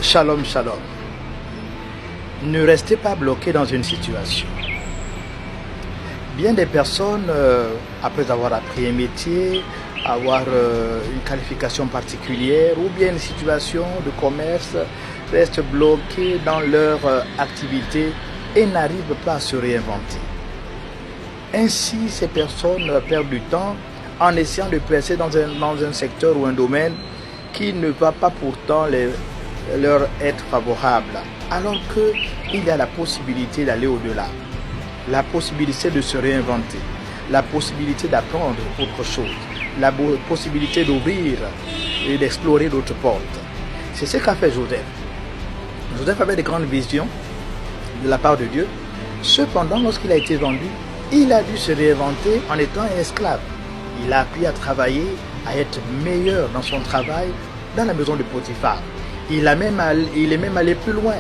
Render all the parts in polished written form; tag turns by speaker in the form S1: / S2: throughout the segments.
S1: Shalom, shalom. Ne restez pas bloqué dans une situation. Bien des personnes, après avoir appris un métier, avoir une qualification particulière ou bien une situation de commerce, restent bloquées dans leur activité et n'arrivent pas à se réinventer. Ainsi, ces personnes perdent du temps en essayant de percer dans un secteur ou un domaine qui ne va pas pourtant leur être favorable, alors qu'il y a la possibilité d'aller au-delà, la possibilité de se réinventer, la possibilité d'apprendre autre chose, la possibilité d'ouvrir et d'explorer d'autres portes. C'est ce qu'a fait Joseph. Joseph avait de grandes visions de la part de Dieu. Cependant, lorsqu'il a été vendu, il a dû se réinventer en étant un esclave. Il a appris à travailler, à être meilleur dans son travail dans la maison de Potiphar. Il est même allé plus loin.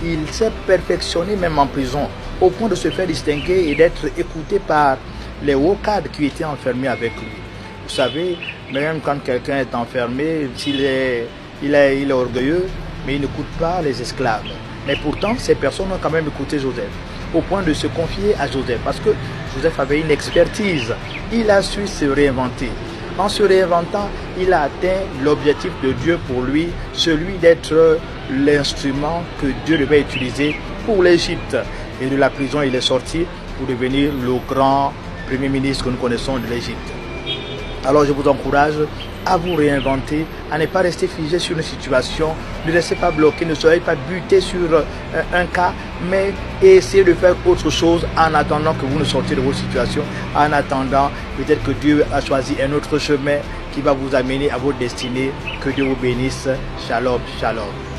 S1: Il s'est perfectionné même en prison, au point de se faire distinguer et d'être écouté par les hauts cadres qui étaient enfermés avec lui. Vous savez, même quand quelqu'un est enfermé, il est orgueilleux, mais il n'écoute pas les esclaves. Mais pourtant, ces personnes ont quand même écouté Joseph, au point de se confier à Joseph, parce que Joseph avait une expertise. Il a su se réinventer. En se réinventant, il a atteint l'objectif de Dieu pour lui, celui d'être l'instrument que Dieu devait utiliser pour l'Égypte. Et de la prison, il est sorti pour devenir le grand premier ministre que nous connaissons de l'Égypte. Alors je vous encourage à vous réinventer, à ne pas rester figé sur une situation, ne restez pas bloqué, ne soyez pas buté sur un cas, mais essayez de faire autre chose en attendant que vous ne sortiez de votre situation, en attendant peut-être que Dieu a choisi un autre chemin qui va vous amener à votre destinée. Que Dieu vous bénisse. Shalom, shalom.